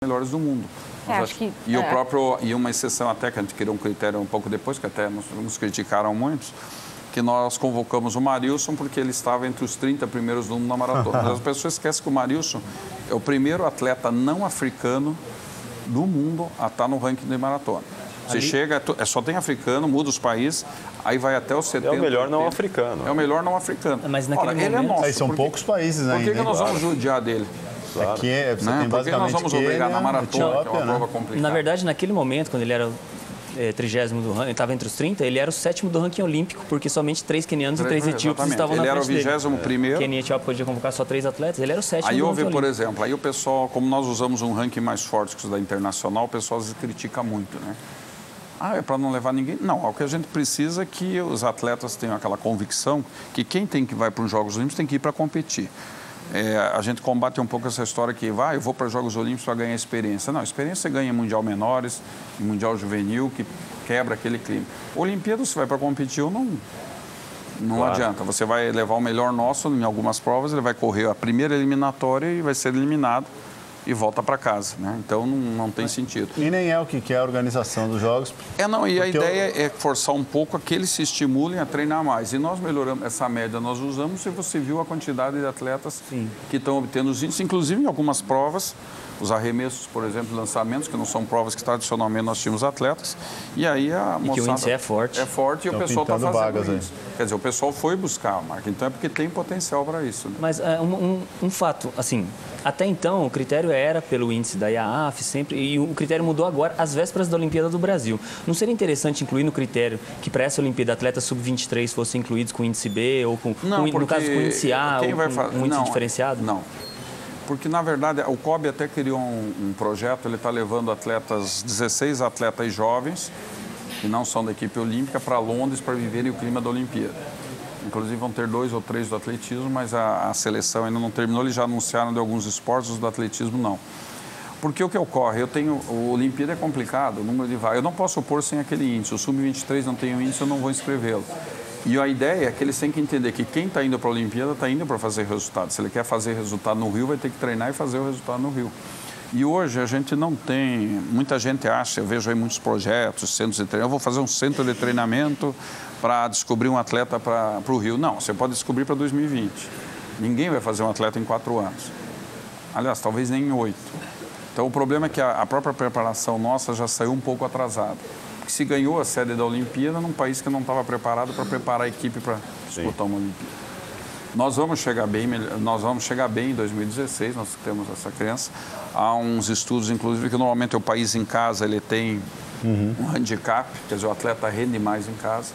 melhores do mundo. E uma exceção até, que a gente criou um critério um pouco depois, que até nos criticaram muitos, que nós convocamos o Marilson porque ele estava entre os 30 primeiros do mundo na maratona. As pessoas esquecem que o Marilson é o primeiro atleta não africano do mundo a estar no ranking de maratona. Você chega, só tem africano, muda os países, aí vai até os 70. É o melhor não africano. É o melhor não africano. Mas naquele momento... ele é nosso. Aí são poucos países ainda. Por que nós vamos judiar dele? Claro. Aqui você tem Por que nós vamos obrigar na maratona, que é uma prova complicada? Na verdade, naquele momento, quando ele era 30º do ranking, estava entre os 30, ele era o 7º do ranking olímpico, porque somente 3 quenianos e 3 etíopes estavam na frente dele. Ele era o 21º. Quênia e Etiópia podia convocar só 3 atletas, ele era o 7º Aí do houve, ranking por olímpico. exemplo, aí o pessoal, como nós usamos um ranking mais forte que o da internacional, o pessoal se critica muito, né? É para não levar ninguém? Não, o que a gente precisa é que os atletas tenham aquela convicção que quem tem que vai para os Jogos Olímpicos tem que ir para competir. A gente combate um pouco essa história que eu vou para os Jogos Olímpicos para ganhar experiência. Não, experiência você ganha em Mundial Menores, em Mundial Juvenil, que quebra aquele clima. Olimpíada, você vai para competir ou não adianta. Você vai levar o melhor nosso em algumas provas, ele vai correr a primeira eliminatória e vai ser eliminado e volta para casa, né? Então não tem sentido. E nem é o que quer a organização dos Jogos. E a ideia é forçar um pouco a que eles se estimulem a treinar mais. E nós melhoramos essa média, nós usamos, e você viu a quantidade de atletas que estão obtendo os índices, inclusive em algumas provas, os arremessos, por exemplo, lançamentos, que não são provas que tradicionalmente nós tínhamos atletas, e aí a moçada... E que o índice é forte. É forte e o pessoal está fazendo isso. Aí. Quer dizer, o pessoal foi buscar a marca, então é porque tem potencial para isso. Né? Mas um fato, assim, até então o critério era pelo índice da IAAF sempre, e o critério mudou agora às vésperas da Olimpíada do Brasil. Não seria interessante incluir no critério que para essa Olimpíada atletas sub-23 fossem incluídos com índice B ou no caso com índice A ou com índice diferenciado? Não. Porque, na verdade, o COB até criou um projeto, ele está levando 16 atletas jovens, que não são da equipe olímpica, para Londres para viverem o clima da Olimpíada. Inclusive, vão ter 2 ou 3 do atletismo, mas a seleção ainda não terminou. Eles já anunciaram de alguns esportes, os do atletismo não. Porque o que ocorre? O Olimpíada é complicado, o número de vagas. Eu não posso pôr sem aquele índice. O Sub-23 não tem o índice, eu não vou inscrevê-lo. E a ideia é que eles têm que entender que quem está indo para a Olimpíada está indo para fazer resultado. Se ele quer fazer resultado no Rio, vai ter que treinar e fazer o resultado no Rio. E hoje a gente não tem... Muita gente acha, eu vejo aí muitos projetos, centros de treinamento. Eu vou fazer um centro de treinamento para descobrir um atleta para o Rio. Não, você pode descobrir para 2020. Ninguém vai fazer um atleta em 4 anos. Aliás, talvez nem em 8. Então o problema é que a própria preparação nossa já saiu um pouco atrasada. Porque se ganhou a sede da Olimpíada num país que não estava preparado para preparar a equipe para disputar uma Olimpíada. Nós vamos chegar bem em 2016, nós temos essa crença. Há uns estudos, inclusive, que normalmente o país em casa ele tem um handicap, quer dizer, o atleta rende mais em casa.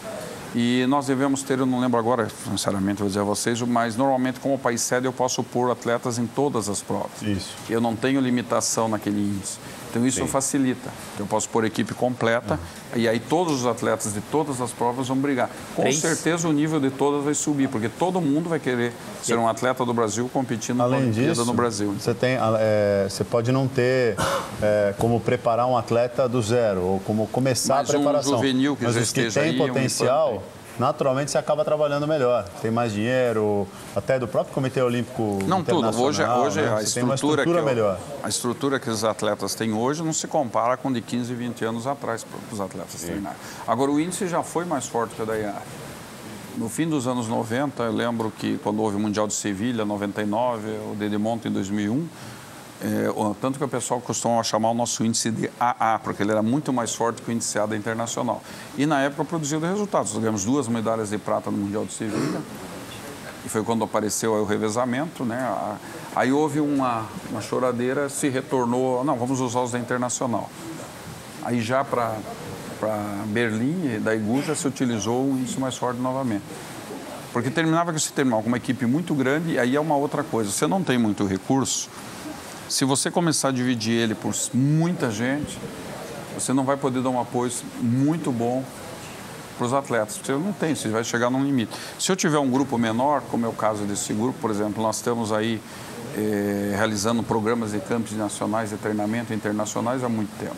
E nós devemos ter, eu não lembro agora, sinceramente, vou dizer a vocês, mas normalmente, como o país sede, eu posso pôr atletas em todas as provas. Isso. Eu não tenho limitação naquele índice. Então, isso facilita. Eu posso pôr equipe completa e aí todos os atletas de todas as provas vão brigar. Com certeza, o nível de todas vai subir, porque todo mundo vai querer ser um atleta do Brasil competindo na Olimpíada no Brasil. Você pode não ter como preparar um atleta do zero ou como começar a preparação. Um juvenil que mas já os que esteja têm aí, potencial... Naturalmente, você acaba trabalhando melhor. Tem mais dinheiro, até do próprio Comitê Olímpico Internacional. Hoje né? a estrutura melhor. A estrutura que os atletas têm hoje não se compara com de 15, 20 anos atrás para os atletas treinarem. Agora, o índice já foi mais forte que o da IAAF. No fim dos anos 90, eu lembro que quando houve o Mundial de Sevilha, 99, o de Monte em 2001, tanto que o pessoal costuma chamar o nosso índice de AA, porque ele era muito mais forte que o índice A da Internacional. E na época produziu resultados. Nós ganhamos 2 medalhas de prata no Mundial de Sevilha. E foi quando apareceu aí o revezamento, né? Aí houve uma choradeira, se retornou, não, vamos usar os da Internacional. Aí já para Berlim, da IGU, já se utilizou um índice mais forte novamente. Porque terminava que você terminava com uma equipe muito grande, e aí é uma outra coisa. Você não tem muito recurso. Se você começar a dividir ele por muita gente, você não vai poder dar um apoio muito bom para os atletas. Você não tem, você vai chegar num limite. Se eu tiver um grupo menor, como é o caso desse grupo, por exemplo, nós estamos aí realizando programas de campos nacionais de treinamento internacionais há muito tempo.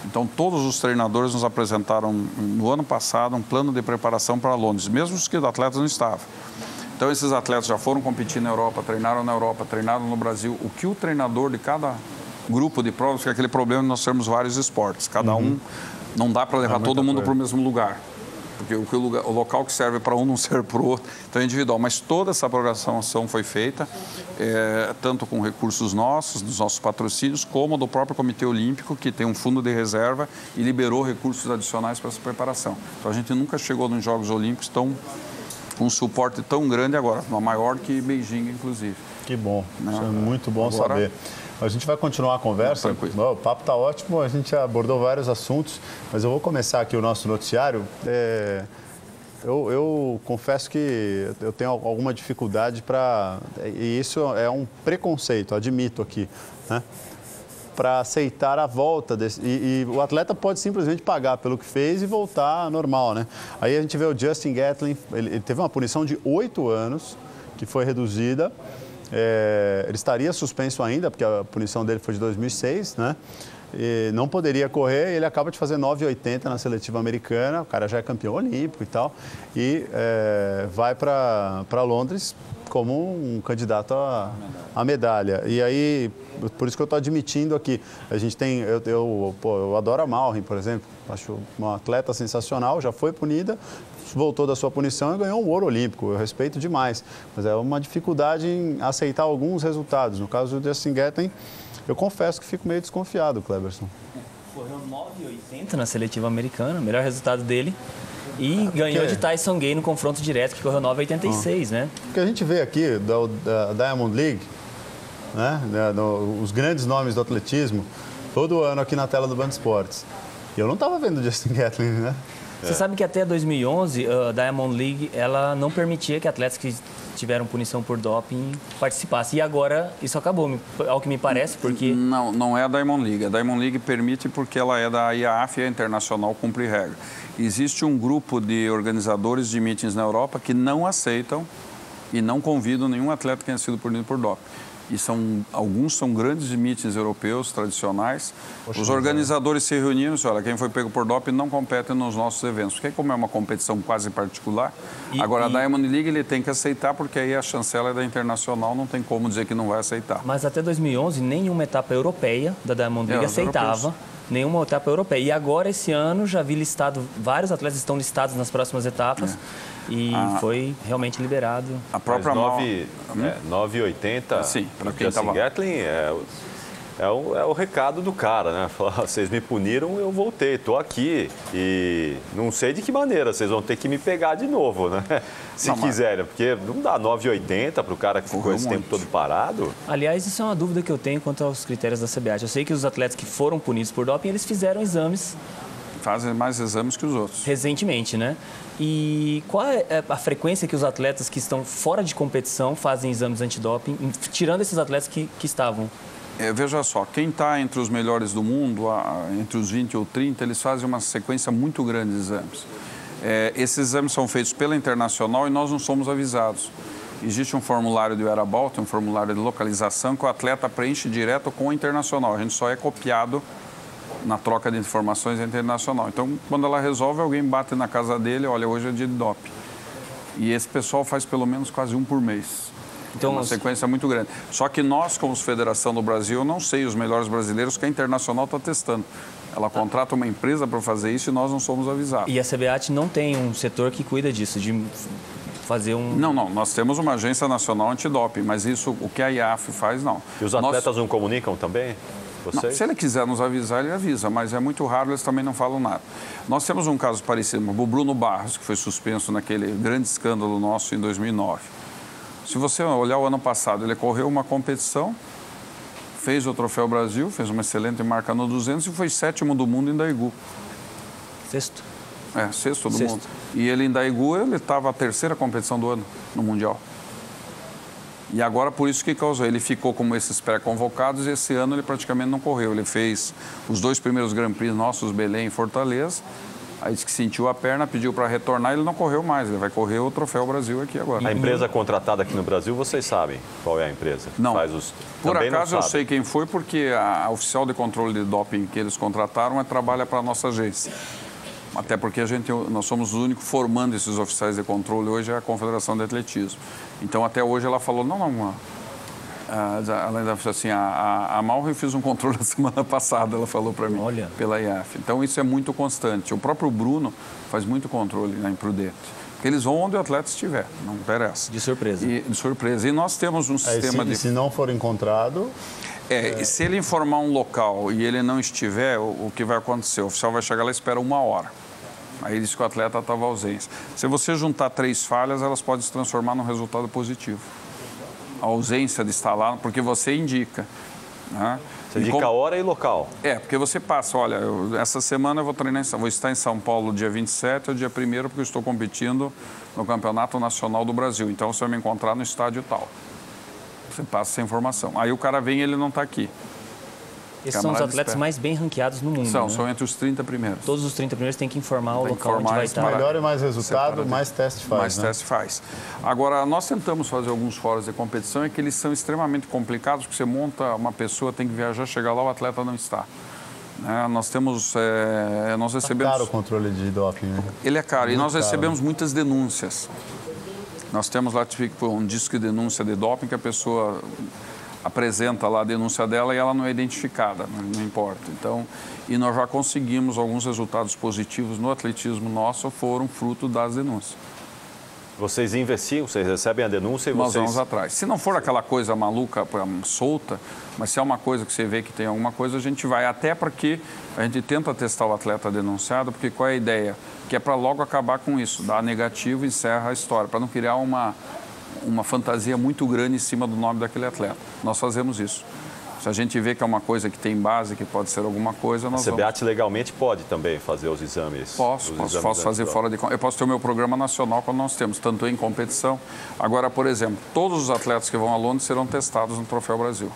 Então, todos os treinadores nos apresentaram, no ano passado, um plano de preparação para Londres, mesmo os que os atletas não estavam. Então, esses atletas já foram competir na Europa, treinaram no Brasil. O que o treinador de cada grupo de provas, que é aquele problema de nós termos vários esportes. Cada um, não dá para levar todo mundo para o mesmo lugar. Porque o local que serve para um não serve para o outro, então é individual. Mas toda essa programação foi feita, tanto com recursos nossos, dos nossos patrocínios, como do próprio Comitê Olímpico, que tem um fundo de reserva e liberou recursos adicionais para essa preparação. Então a gente nunca chegou nos Jogos Olímpicos com um suporte tão grande agora, maior que Beijing, inclusive. Que bom, isso é muito bom saber. A gente vai continuar a conversa. O papo está ótimo, a gente abordou vários assuntos, mas eu vou começar aqui o nosso noticiário. Eu confesso que eu tenho alguma dificuldade para... E isso é um preconceito, admito aqui, né? Para aceitar a volta desse... E o atleta pode simplesmente pagar pelo que fez e voltar normal, né? Aí a gente vê o Justin Gatlin, ele teve uma punição de 8 anos, que foi reduzida. Ele estaria suspenso ainda, porque a punição dele foi de 2006, né? E não poderia correr, e ele acaba de fazer 9,80 na seletiva americana, o cara já é campeão olímpico e tal, e vai para Londres como um candidato à medalha. E aí, por isso que eu estou admitindo aqui, a gente tem, eu adoro a Malrin, por exemplo, acho uma atleta sensacional, já foi punida, voltou da sua punição e ganhou um ouro olímpico. Eu respeito demais, mas é uma dificuldade em aceitar alguns resultados. No caso do Justin Gatlin, eu confesso que fico meio desconfiado, Cleberson. Correu 9,80 na seletiva americana, melhor resultado dele. E ganhou de Tyson Gay no confronto direto, que correu 9,86, né? O que a gente vê aqui da Diamond League, né? Os grandes nomes do atletismo, todo ano aqui na tela do Band Esportes. E eu não estava vendo o Justin Gatlin, né? Você sabe que até 2011, a Diamond League, ela não permitia que atletas que tiveram punição por doping participassem. E agora isso acabou, ao que me parece, porque... Não é a Diamond League. A Diamond League permite porque ela é da IAAF e a internacional cumpre regra. Existe um grupo de organizadores de meetings na Europa que não aceitam e não convidam nenhum atleta que tenha sido punido por doping. E alguns são grandes meetings europeus tradicionais. Os organizadores se reuniram e olha, quem foi pego por doping não compete nos nossos eventos. Porque como é uma competição quase particular, agora a Diamond League ele tem que aceitar, porque aí a chancela é da internacional, não tem como dizer que não vai aceitar. Mas até 2011, nenhuma etapa europeia da Diamond League aceitava. Nenhuma etapa europeia. E agora, esse ano, já vi listado, vários atletas estão listados nas próximas etapas. E foi realmente liberado. A própria 9,80 sim, para quem estava... Gatlin é o recado do cara, né? Falar, vocês me puniram, eu voltei, estou aqui. E não sei de que maneira, vocês vão ter que me pegar de novo, né? Se quiserem, porque não dá 9,80 para o cara que ficou esse tempo todo parado. Aliás, isso é uma dúvida que eu tenho quanto aos critérios da CBAT. Eu sei que os atletas que foram punidos por doping, eles fizeram exames. Fazem mais exames que os outros. Recentemente, né? E qual é a frequência que os atletas que estão fora de competição fazem exames antidoping, tirando esses atletas que estavam? Veja só, quem está entre os melhores do mundo, entre os 20 ou 30, eles fazem uma sequência muito grande de exames. Esses exames são feitos pela internacional e nós não somos avisados. Existe um formulário de whereabouts, um formulário de localização que o atleta preenche direto com a internacional. A gente só é copiado na troca de informações internacional. Então, quando ela resolve, alguém bate na casa dele, olha, hoje é dia de doping. E esse pessoal faz pelo menos quase um por mês. Então, uma sequência muito grande. Só que nós, como Federação do Brasil, eu não sei os melhores brasileiros que a internacional está testando. Ela contrata uma empresa para fazer isso e nós não somos avisados. E a CBAT não tem um setor que cuida disso, de fazer um... Não, nós temos uma agência nacional antidoping, mas isso, o que a IAAF faz, não. E os atletas não comunicam também? Não, se ele quiser nos avisar, ele avisa, mas é muito raro, eles também não falam nada. Nós temos um caso parecido, o Bruno Barros, que foi suspenso naquele grande escândalo nosso em 2009. Se você olhar o ano passado, ele correu uma competição, fez o Troféu Brasil, fez uma excelente marca no 200 e foi 7º do mundo em Daegu. Sexto. Sexto do mundo. E ele em Daegu, ele estava a 3ª competição do ano no Mundial. E agora, por isso que causou. Ele ficou como esses pré-convocados e esse ano ele praticamente não correu. Ele fez os 2 primeiros Grand Prix nossos, Belém e Fortaleza. Aí disse que sentiu a perna, pediu para retornar, ele não correu mais. Ele vai correr o Troféu Brasil aqui agora. A empresa contratada aqui no Brasil, vocês sabem qual é a empresa? Não. Por acaso eu sei quem foi, porque a oficial de controle de doping que eles contrataram trabalha para a nossa agência. Até porque nós somos os únicos formando esses oficiais de controle hoje, é a Confederação de Atletismo. Então, até hoje ela falou, não, Além da assim, a Malvin fez um controle na semana passada, ela falou para mim, Olha. pela IAF. Então, isso é muito constante. O próprio Bruno faz muito controle na Imprudente. Porque eles vão onde o atleta estiver, não interessa. De surpresa. De surpresa. E nós temos um sistema de... Se não for encontrado... Se ele informar um local e ele não estiver, o que vai acontecer? O oficial vai chegar lá e espera 1 hora. Aí diz que o atleta estava ausente. Se você juntar 3 falhas, elas podem se transformar num resultado positivo. A ausência de estar lá, porque você indica. Né? Você indica a hora e local. Porque você passa, olha, essa semana eu vou treinar, vou estar em São Paulo dia 27 ou dia 1º, porque eu estou competindo no Campeonato Nacional do Brasil. Então, você vai me encontrar no estádio tal. Você passa essa informação. Aí o cara vem e ele não está aqui. Esses são os atletas mais bem ranqueados no mundo, né? São entre os 30 primeiros. Todos os 30 primeiros têm que informar o local onde vai estar. Melhor e mais resultado, mais teste faz. Mais teste faz. Agora, nós tentamos fazer alguns fóruns de competição, que eles são extremamente complicados, porque você monta uma pessoa, tem que viajar, chegar lá, o atleta não está. Nós temos... nós recebemos... É caro o controle de doping, né? Ele é caro. E nós recebemos muitas denúncias. Nós temos lá um disco de denúncia de doping que a pessoa apresenta lá a denúncia dela e ela não é identificada, não importa. Então, e nós já conseguimos alguns resultados positivos no atletismo nosso, foram fruto das denúncias. Vocês investigam, vocês recebem a denúncia e nós vocês... vamos atrás. Se não for aquela coisa maluca, solta, mas se é uma coisa que você vê que tem alguma coisa, a gente vai. Até porque a gente tenta testar o atleta denunciado, porque qual é a ideia? Que é para logo acabar com isso, dar negativo e encerra a história, para não criar uma fantasia muito grande em cima do nome daquele atleta. Nós fazemos isso. Se a gente vê que é uma coisa que tem base, que pode ser alguma coisa, nós vamos... A CBAT legalmente pode também fazer os exames? Posso fazer fora de... Eu posso ter o meu programa nacional quando nós temos, tanto em competição. Agora, por exemplo, todos os atletas que vão a Londres serão testados no Troféu Brasil.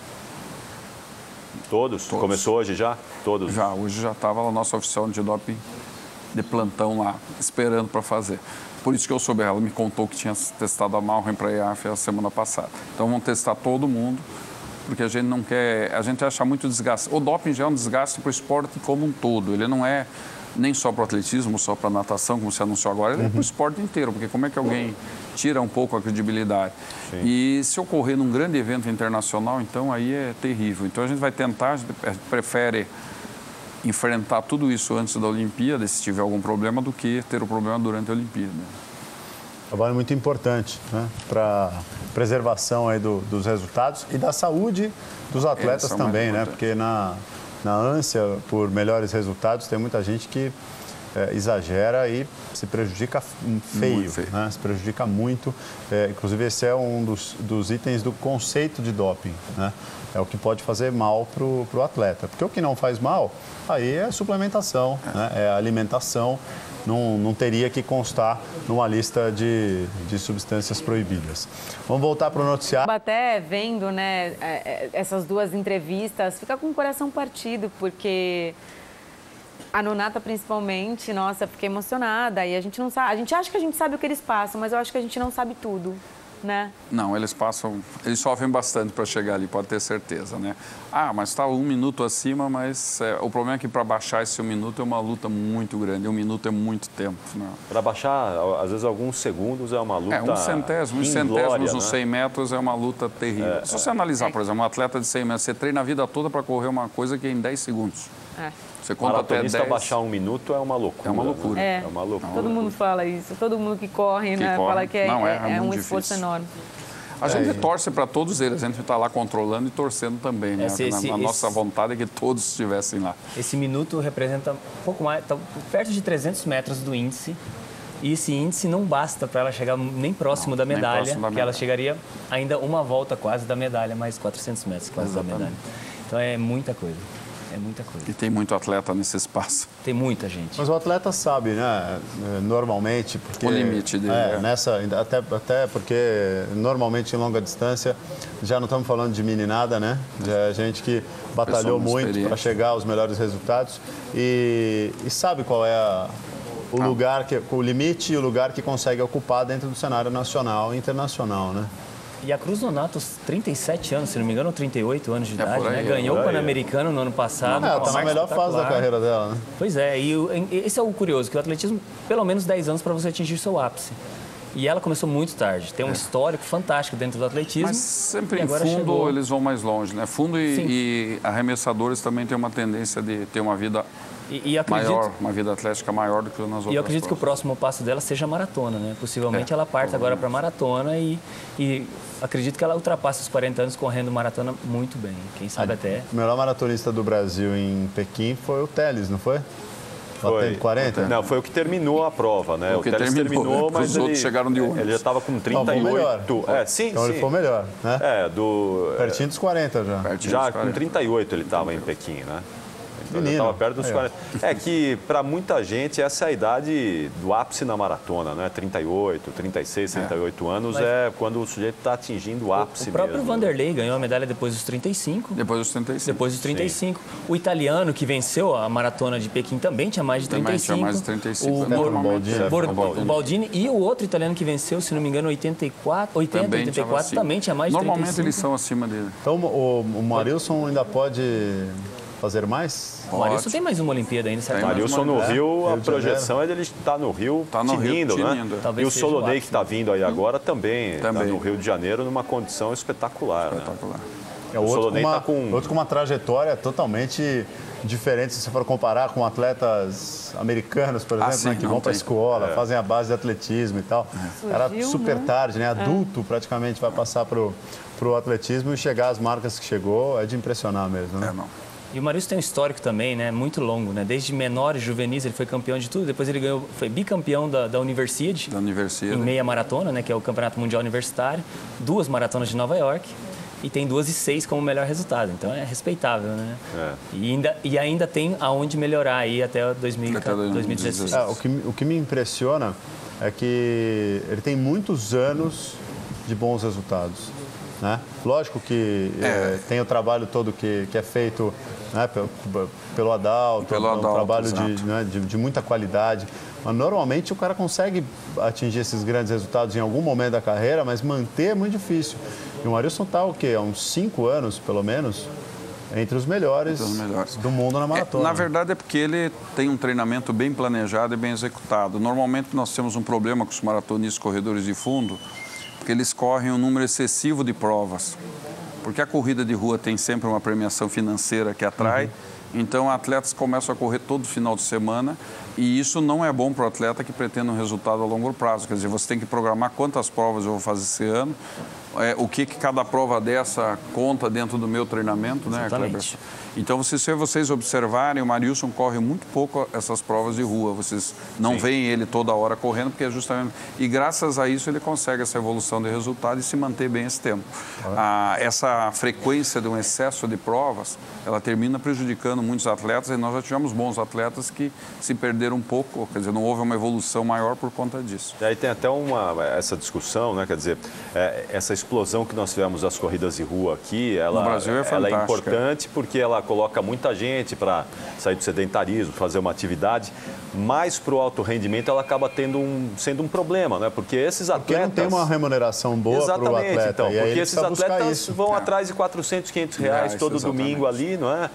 Todos? Começou hoje já? Todos? Já, hoje já estava o nosso oficial antidoping de plantão lá, esperando para fazer. Por isso que eu soube, ela me contou que tinha testado a Malvin para a IAF a semana passada. Então, vão testar todo mundo, porque a gente não quer... A gente acha muito desgaste. O doping já é um desgaste para o esporte como um todo. Ele não é nem só para o atletismo, só para a natação, como você anunciou agora. Ele é para o esporte inteiro, porque como é que alguém tira um pouco a credibilidade? Sim. E se ocorrer num grande evento internacional, então aí é terrível. Então, a gente vai tentar, a gente prefere enfrentar tudo isso antes da Olimpíada, se tiver algum problema, do que ter o problema durante a Olimpíada. Trabalho muito importante, né, para preservação aí dos resultados e da saúde dos atletas também, né? Porque na ânsia por melhores resultados tem muita gente que exagera e se prejudica feio. Né? Se prejudica muito. Inclusive, esse é um dos itens do conceito de doping, né? É o que pode fazer mal para o atleta. Porque o que não faz mal, aí é suplementação, né? É alimentação. Não teria que constar numa lista de substâncias proibidas. Vamos voltar para o noticiário. Até vendo, né, essas duas entrevistas, fica com o coração partido, porque a Nonata, principalmente, nossa, fiquei emocionada. E a gente não sabe, a gente acha que a gente sabe o que eles passam, mas eu acho que a gente não sabe tudo. Né? Não, eles sofrem bastante para chegar ali, pode ter certeza, né? Mas está 1 minuto acima, mas o problema é que para baixar esse 1 minuto é uma luta muito grande, 1 minuto é muito tempo, né? Para baixar, às vezes, alguns segundos é uma luta uns centésimos nos 100 metros é uma luta terrível. Se você analisar, por exemplo, um atleta de 100 metros, você treina a vida toda para correr uma coisa que é em 10 segundos. Você conta até 10. Baixar 1 minuto é uma loucura. É uma loucura. Né? É uma loucura. Todo mundo fala isso. Todo mundo que corre, né? Fala que é um esforço enorme. A gente torce para todos eles. A gente está lá controlando e torcendo também. Né? A nossa vontade é que todos estivessem lá. Esse minuto representa um pouco mais, tá perto de 300 metros do índice. E esse índice não basta para ela chegar nem próximo da medalha, que ela chegaria ainda uma volta quase da medalha, mais 400 metros quase da medalha. Então é muita coisa. É muita coisa. E tem muito atleta nesse espaço. Tem muita gente. Mas o atleta sabe, né? Normalmente, porque... O limite dele. Até porque normalmente em longa distância já não estamos falando de meninada, né? Já é gente que batalhou muito para chegar aos melhores resultados e sabe qual é o lugar, o limite e o lugar que consegue ocupar dentro do cenário nacional e internacional, né? E a Cruz Nonato, 37 anos, se não me engano, 38 anos de idade, né? Ganhou o Pan-Americano no ano passado. Ela está na melhor fase da carreira dela, né? Pois é, e esse é o curioso, que o atletismo, pelo menos 10 anos para você atingir seu ápice. E ela começou muito tarde. Tem um histórico fantástico dentro do atletismo. Mas sempre e em agora fundo chegou. eles vão mais longe, né? Fundo e arremessadores também têm uma tendência de ter uma vida E acredito, maior, uma vida atlética maior do que nas outras. E eu acredito que o provas. próximo passo dela seja a maratona, né? Possivelmente ela parte agora para a maratona e acredito que ela ultrapasse os 40 anos correndo maratona muito bem. Quem sabe até... O melhor maratonista do Brasil em Pequim foi o Teles, não foi? Foi. Batendo 40? Não, foi o que terminou a prova, né? O que Teles terminou, mas os outros chegaram de ônibus. Ele já estava com Não, 38. foi melhor. Sim, Então sim. ele foi o melhor, né? Pertinho dos 40 já. Pertinho Já dos com 40. 38 ele estava em Pequim, né? Então ele Menino. estava perto dos Aí, ó. 40. É que, para muita gente, essa é a idade do ápice na maratona, né? 38, 36, 38 anos é quando o sujeito está atingindo o ápice O próprio mesmo. Vanderlei ganhou a medalha depois dos 35. Depois dos 35. Depois dos 35. O italiano que venceu a maratona de Pequim também tinha mais de 35. Também tinha mais de 35. O Baldini e o outro italiano que venceu, se não me engano, 84, 80, Também 84, também tinha mais de 35. Normalmente eles são acima dele. Então o Marilson ainda pode fazer mais? O Marilson tem mais uma Olimpíada ainda, certo? Tem mais Marilson no Rio, a Rio de projeção é dele estar no Rio Tá no Rio tinindo, né? tinindo. Talvez E o seja o Solonei, ápice. que está vindo aí agora, também está Também. no Rio de Janeiro numa condição espetacular. Né? Espetacular. É O outro Solonei tá com- outro com uma trajetória totalmente diferente se você for comparar com atletas americanos, por exemplo, sim, né, que não vão para a tem. escola, fazem a base de atletismo e tal. Era Surgiu, super né? tarde, né? Adulto praticamente vai passar pro atletismo e chegar às marcas que chegou é de impressionar mesmo, né? Não. E o Marilson tem um histórico também, né? Muito longo, né? Desde menores, juvenis, ele foi campeão de tudo. Depois ele ganhou, foi bicampeão da Universiade, Da universidade. em meia maratona, né? Que é o Campeonato Mundial Universitário. 2 maratonas de Nova York. E tem 2:06 como melhor resultado. Então é respeitável, né? É. E ainda tem aonde melhorar aí até 2016. 2016. O que me impressiona é que ele tem muitos anos de bons resultados, né? Lógico que tem o trabalho todo que é feito, né, pelo Adalto, Pelo um Adalto, trabalho exato. de muita qualidade. Mas normalmente o cara consegue atingir esses grandes resultados em algum momento da carreira, mas manter é muito difícil. E o Marilson está o quê? Há uns 5 anos, pelo menos, entre os melhores, do mundo na maratona. Na verdade é porque ele tem um treinamento bem planejado e bem executado. Normalmente nós temos um problema com os maratonistas corredores de fundo, porque eles correm um número excessivo de provas. Porque a corrida de rua tem sempre uma premiação financeira que atrai, então atletas começam a correr todo final de semana e isso não é bom para o atleta que pretende um resultado a longo prazo. Quer dizer, você tem que programar quantas provas eu vou fazer esse ano, o que cada prova dessa conta dentro do meu treinamento, né, Exatamente. Kleber? Então, se vocês observarem, o Marilson corre muito pouco essas provas de rua. Vocês não veem ele toda hora correndo, porque é justamente... E graças a isso ele consegue essa evolução de resultado e se manter bem esse tempo. Essa frequência de um excesso de provas, ela termina prejudicando muitos atletas e nós já tivemos bons atletas que se perderam um pouco, quer dizer, não houve uma evolução maior por conta disso. E aí tem até essa discussão, né? Quer dizer, essa explosão que nós tivemos das corridas de rua aqui, No Brasil é ela é fantástica. importante porque ela coloca muita gente para sair do sedentarismo, fazer uma atividade, mas para o alto rendimento ela acaba sendo um problema, né? Porque esses Porque atletas... não tem uma remuneração boa para o Exatamente, atleta. então, e aí porque ele esses precisa buscar atletas isso. vão atrás de 400, 500 reais todo Exatamente. domingo ali, não é?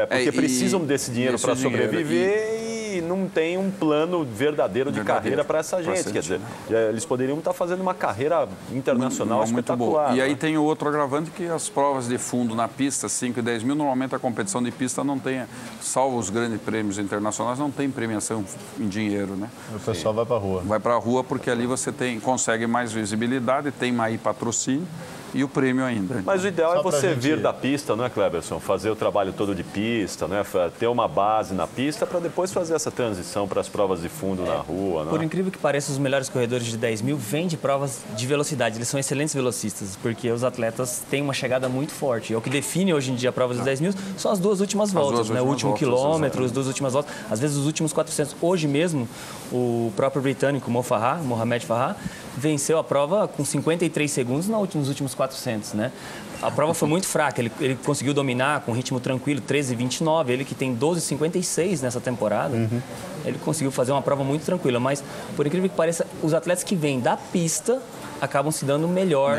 Porque precisam desse dinheiro para sobreviver e não tem um plano verdadeiro de carreira para essa gente. Quer dizer, eles poderiam estar fazendo uma carreira internacional espetacular. E aí né? tem o outro agravante que as provas de fundo na pista, 5 e 10 mil, normalmente a competição de pista não tem, salvo os grandes prêmios internacionais, não tem premiação em dinheiro, né? O pessoal vai para a rua. Vai para a rua porque ali você consegue mais visibilidade, tem mais patrocínio e o prêmio ainda. Mas o ideal Só é pra você gente- vir da pista, não é, Kleberson? Fazer o trabalho todo de pista, né? Ter uma base na pista para depois fazer essa transição para as provas de fundo na rua, Por né? incrível que pareça, os melhores corredores de 10 mil vêm de provas de velocidade. Eles são excelentes velocistas, porque os atletas têm uma chegada muito forte. E o que define hoje em dia a prova dos 10 mil são as 2 últimas voltas, duas né? O últimas último voltas, quilômetro, exatamente. as 2 últimas voltas, às vezes os últimos 400. Hoje mesmo, o próprio britânico Mohamed Farah, venceu a prova com 53 segundos nos últimos 400, né? A prova foi muito fraca, ele conseguiu dominar com ritmo tranquilo, 13,29, ele que tem 12,56 nessa temporada, ele conseguiu fazer uma prova muito tranquila, mas por incrível que pareça, os atletas que vêm da pista acabam se dando melhor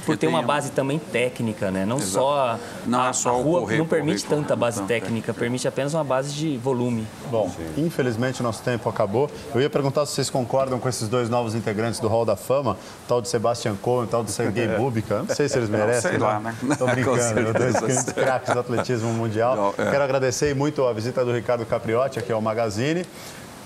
por ter uma base também técnica, né? Não só não é só a rua correr, não permite correr, tanta base não, técnica, permite apenas uma base de volume. Bom, infelizmente o nosso tempo acabou. Eu ia perguntar se vocês concordam com esses dois novos integrantes do Hall da Fama, o tal de Sebastian Cohen e o tal de Sergei Bubka. Eu não sei se eles merecem. Sei lá, né? Estou brincando, dois grandes craques do atletismo mundial. Quero agradecer muito a visita do Ricardo Capriotti aqui ao Magazine.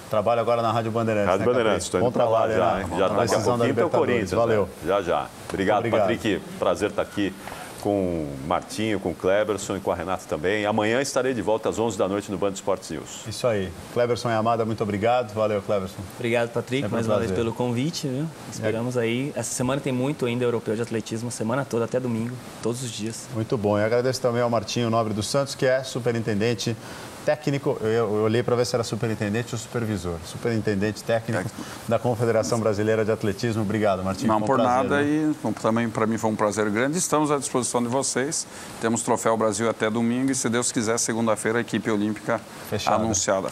Trabalho agora na Rádio Bandeirantes. Rádio Bandeirantes, estou indo para lá já, hein? Já daqui a pouquinho tem o Corinthians. Valeu. Né? Já. Obrigado, Patrick. Prazer estar aqui com o Martinho, com o Kleberson e com a Renata também. Amanhã estarei de volta às 11 da noite no Band Esportes News. Isso aí. Kleberson e Amada, muito obrigado. Valeu, Kleberson. Obrigado, Patrick, Sempre mais uma vez pelo convite. Viu? Esperamos aí. Essa semana tem muito ainda europeu de atletismo, a semana toda, até domingo, todos os dias. Muito bom. E agradeço também ao Martinho Nobre dos Santos, que é superintendente técnico, eu olhei para ver se era superintendente ou supervisor. Superintendente técnico da Confederação Brasileira de Atletismo. Obrigado, Martinho. Não por nada, e também para mim foi um prazer grande. Estamos à disposição de vocês. Temos Troféu Brasil até domingo e, se Deus quiser, segunda-feira a equipe olímpica fechada. Anunciada.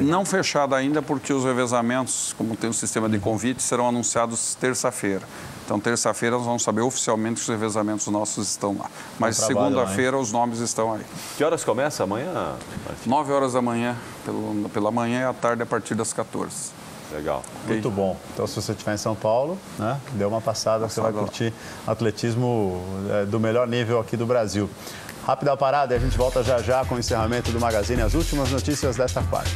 Não fechada ainda, porque os revezamentos, como tem um sistema de convite, serão anunciados terça-feira. Então, terça-feira, nós vamos saber oficialmente que os revezamentos nossos estão lá. Mas segunda-feira, os nomes estão aí. Que horas começa amanhã? 9 horas da manhã, pela manhã, e à tarde, a partir das 14. Legal. Muito bom. Então, se você estiver em São Paulo, né, dê uma passada, você vai curtir atletismo do melhor nível aqui do Brasil. Rápida parada e a gente volta já com o encerramento do Magazine, as últimas notícias desta quarta.